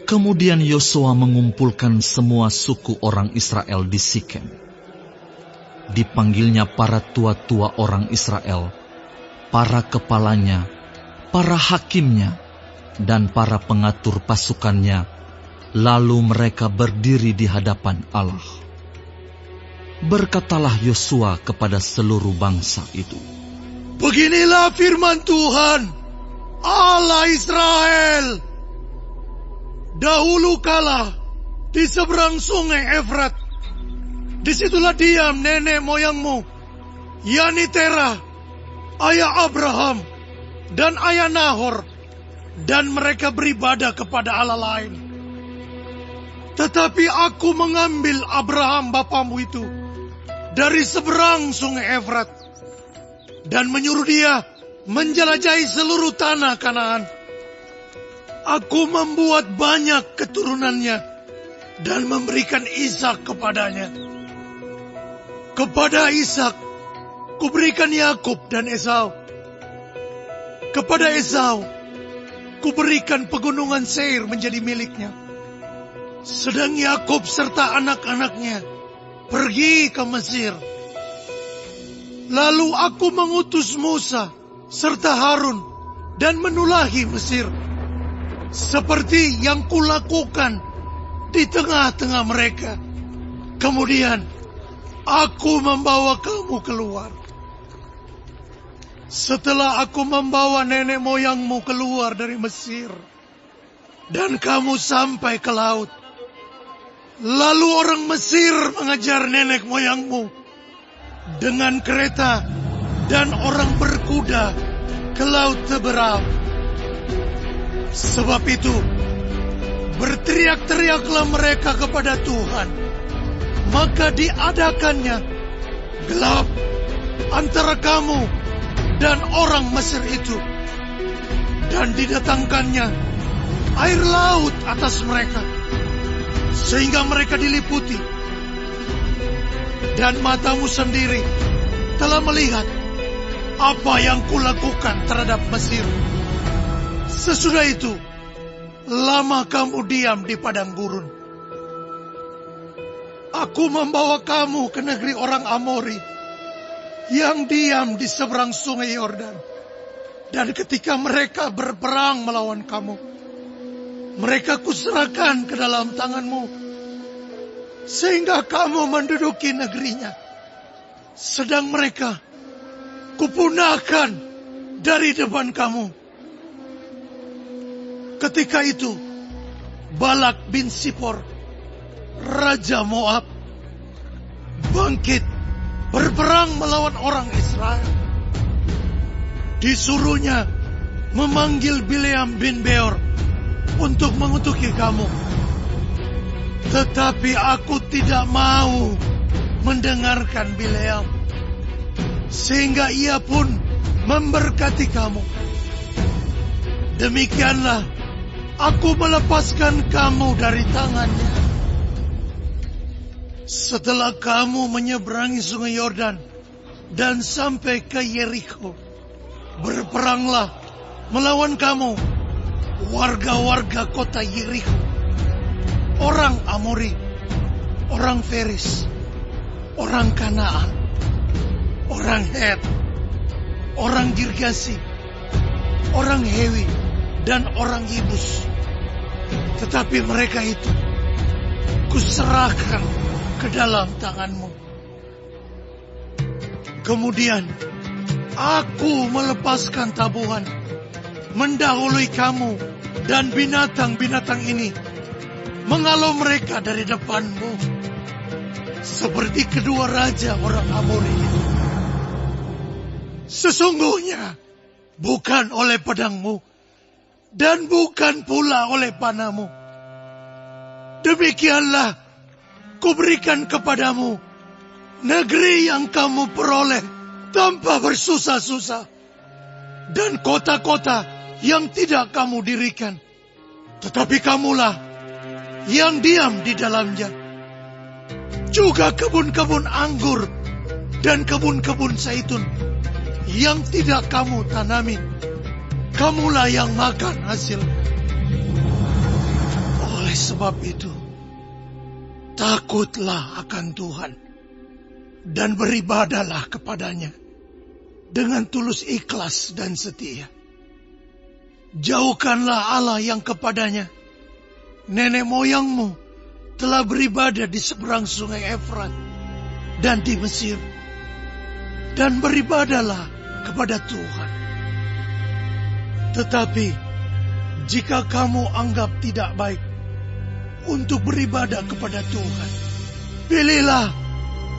Kemudian Yosua mengumpulkan semua suku orang Israel di Sikem. Dipanggilnya para tua-tua orang Israel, para kepalanya, para hakimnya, dan para pengatur pasukannya, lalu mereka berdiri di hadapan Allah. Berkatalah Yosua kepada seluruh bangsa itu, "Beginilah firman Tuhan, Allah Israel. Dahulu kala di seberang sungai Efrat, disitulah diam nenek moyangmu, yakni Terah, ayah Abraham, dan ayah Nahor, dan mereka beribadah kepada Allah lain. Tetapi aku mengambil Abraham bapamu itu dari seberang sungai Efrat, dan menyuruh dia menjelajahi seluruh tanah Kanaan. Aku membuat banyak keturunannya dan memberikan Ishak kepadanya. Kepada Ishak kuberikan Yakub dan Esau. Kepada Esau kuberikan pegunungan Seir menjadi miliknya. Sedang Yakub serta anak-anaknya pergi ke Mesir. Lalu aku mengutus Musa serta Harun dan menulahi Mesir, seperti yang kulakukan di tengah-tengah mereka. Kemudian aku membawa kamu keluar. Setelah aku membawa nenek moyangmu keluar dari Mesir, dan kamu sampai ke laut, lalu orang Mesir mengejar nenek moyangmu dengan kereta, dan orang berkuda ke laut Teberau. Sebab itu, berteriak-teriaklah mereka kepada Tuhan. Maka diadakannya gelap antara kamu dan orang Mesir itu, dan didatangkannya air laut atas mereka, sehingga mereka diliputi. Dan matamu sendiri telah melihat apa yang kulakukan terhadap Mesir. Sesudah itu, lama kamu diam di padang gurun. Aku membawa kamu ke negeri orang Amori yang diam di seberang sungai Yordan. Dan ketika mereka berperang melawan kamu, mereka kuserahkan ke dalam tanganmu, sehingga kamu menduduki negerinya. Sedang mereka kupunahkan dari depan kamu. Ketika itu, Balak bin Sipor, Raja Moab, bangkit berperang melawan orang Israel. Disuruhnya memanggil Bileam bin Beor untuk mengutuki kamu. Tetapi aku tidak mau mendengarkan Bileam, sehingga ia pun memberkati kamu. Demikianlah aku melepaskan kamu dari tangannya. Setelah kamu menyeberangi sungai Yordan dan sampai ke Yeriko, berperanglah melawan kamu warga-warga kota Yeriko, orang Amori, orang Feris, orang Kanaan, orang Het, orang Girgasi, orang Hewi, dan orang Yebus. Tetapi mereka itu kuserahkan ke dalam tanganmu. Kemudian aku melepaskan tabuhan, mendahului kamu dan binatang-binatang ini, menghalau mereka dari depanmu, seperti kedua raja orang Amori itu. Sesungguhnya bukan oleh pedangmu, dan bukan pula oleh panamu. Demikianlah kuberikan kepadamu negeri yang kamu peroleh tanpa bersusah-susah, dan kota-kota yang tidak kamu dirikan, tetapi kamulah yang diam di dalamnya. Juga kebun-kebun anggur dan kebun-kebun zaitun yang tidak kamu tanami, kamulah yang makan hasil. sebab itu, takutlah akan Tuhan dan beribadahlah kepadanya dengan tulus ikhlas dan setia. Jauhkanlah Allah yang kepadanya nenek moyangmu telah beribadah di seberang sungai Efrat dan di Mesir, dan beribadahlah kepada Tuhan. Tetapi jika kamu anggap tidak baik untuk beribadah kepada Tuhan, pilihlah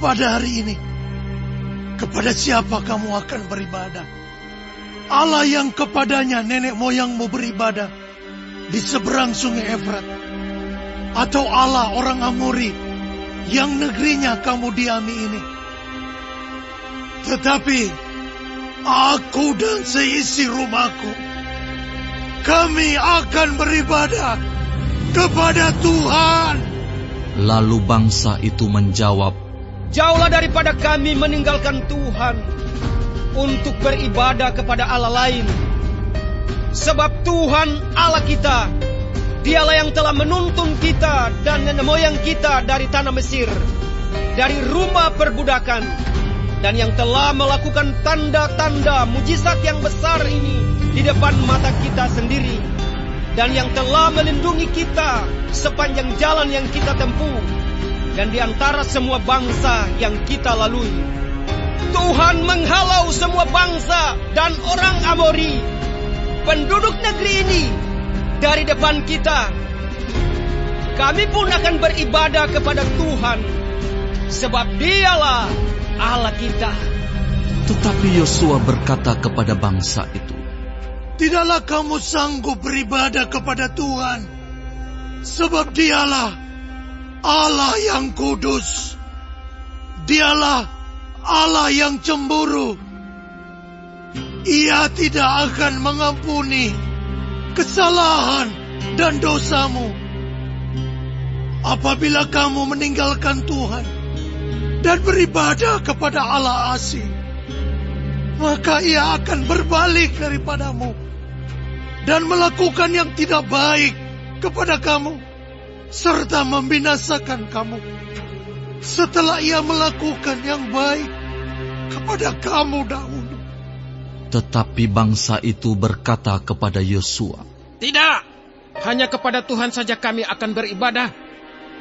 pada hari ini kepada siapa kamu akan beribadah. Allah yang kepadanya nenek moyangmu beribadah di seberang sungai Efrat, atau Allah orang Amori yang negerinya kamu diami ini. Tetapi aku dan seisi rumahku, kami akan beribadah kepada Tuhan. Lalu bangsa itu menjawab, jauhlah daripada kami meninggalkan Tuhan untuk beribadah kepada Allah lain. Sebab Tuhan Allah kita, Dialah yang telah menuntun kita dan nenek moyang kita dari tanah Mesir, dari rumah perbudakan, dan yang telah melakukan tanda-tanda mujizat yang besar ini di depan mata kita sendiri, dan yang telah melindungi kita sepanjang jalan yang kita tempuh, dan di antara semua bangsa yang kita lalui. Tuhan menghalau semua bangsa dan orang Amori, penduduk negeri ini, dari depan kita. Kami pun akan beribadah kepada Tuhan, sebab Dialah Allah kita. Tetapi Yosua berkata kepada bangsa itu, tidaklah kamu sanggup beribadah kepada Tuhan, sebab Dialah Allah yang kudus. Dialah Allah yang cemburu. Ia tidak akan mengampuni kesalahan dan dosamu. Apabila kamu meninggalkan Tuhan dan beribadah kepada Allah asing, maka Ia akan berbalik daripadamu dan melakukan yang tidak baik kepada kamu, serta membinasakan kamu, setelah Ia melakukan yang baik kepada kamu dahulu. Tetapi bangsa itu berkata kepada Yosua, tidak, hanya kepada Tuhan saja kami akan beribadah.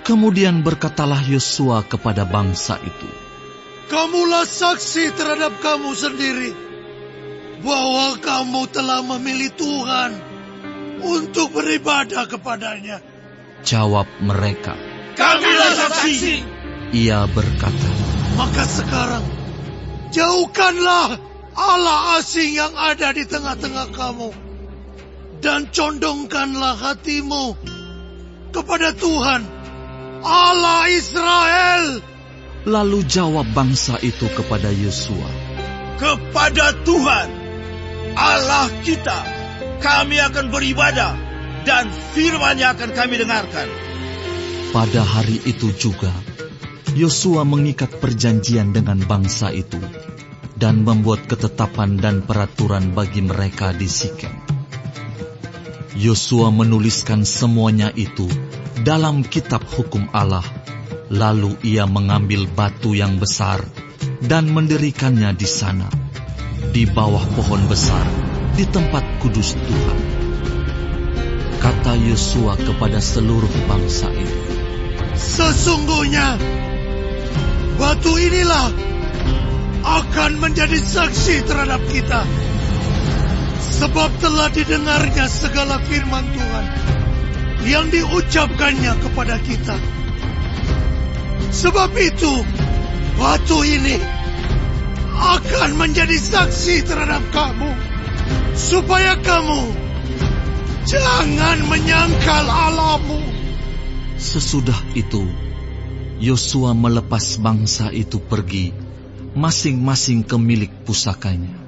Kemudian berkatalah Yosua kepada bangsa itu, kamulah saksi terhadap kamu sendiri bahwa kamu telah memilih Tuhan untuk beribadah kepadanya. Jawab mereka, kamilah saksi. Ia berkata, maka sekarang jauhkanlah Allah asing yang ada di tengah-tengah kamu, dan condongkanlah hatimu kepada Tuhan Allah Israel. Lalu jawab bangsa itu kepada Yosua, kepada Tuhan Allah kita kami akan beribadah, dan firman-Nya akan kami dengarkan. Pada hari itu juga Yosua mengikat perjanjian dengan bangsa itu dan membuat ketetapan dan peraturan bagi mereka di Sikem. Yosua menuliskan semuanya itu dalam kitab hukum Allah. Lalu ia mengambil batu yang besar dan mendirikannya di sana, di bawah pohon besar, di tempat kudus Tuhan. Kata Yosua kepada seluruh bangsa itu, sesungguhnya batu inilah akan menjadi saksi terhadap kita, sebab telah didengarnya segala firman Tuhan yang diucapkannya kepada kita. Sebab itu batu ini akan menjadi saksi terhadap kamu, supaya kamu jangan menyangkal Allahmu. Sesudah itu Yosua melepas bangsa itu pergi, masing-masing ke milik pusakanya.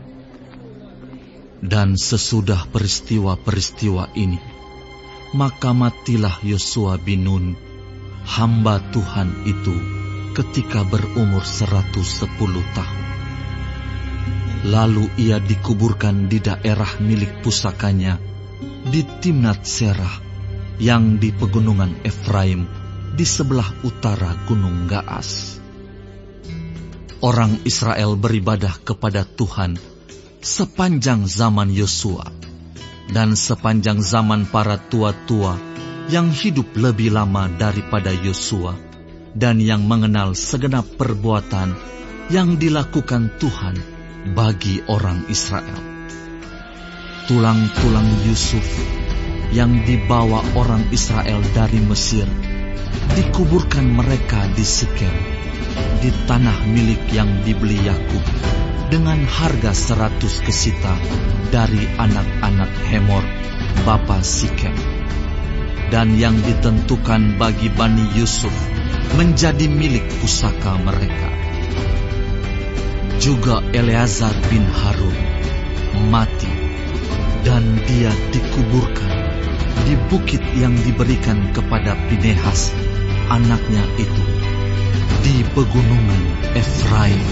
Dan sesudah peristiwa-peristiwa ini, maka matilah Yosua bin Nun, hamba Tuhan itu, ketika berumur 110 tahun. Lalu ia dikuburkan di daerah milik pusakanya di Timnat Serah, yang di pegunungan Efraim di sebelah utara Gunung Gaas. Orang Israel beribadah kepada Tuhan sepanjang zaman Yosua dan sepanjang zaman para tua-tua yang hidup lebih lama daripada Yosua dan yang mengenal segenap perbuatan yang dilakukan Tuhan bagi orang Israel. Tulang-tulang Yusuf yang dibawa orang Israel dari Mesir dikuburkan mereka di Sikem, di tanah milik yang dibeli Yakub dengan harga 100 kesita dari anak-anak Hemor, bapa Sikem, dan yang ditentukan bagi Bani Yusuf menjadi milik pusaka mereka. Juga Eleazar bin Harun mati, dan dia dikuburkan di bukit yang diberikan kepada Pinehas, anaknya itu, di pegunungan Efraim.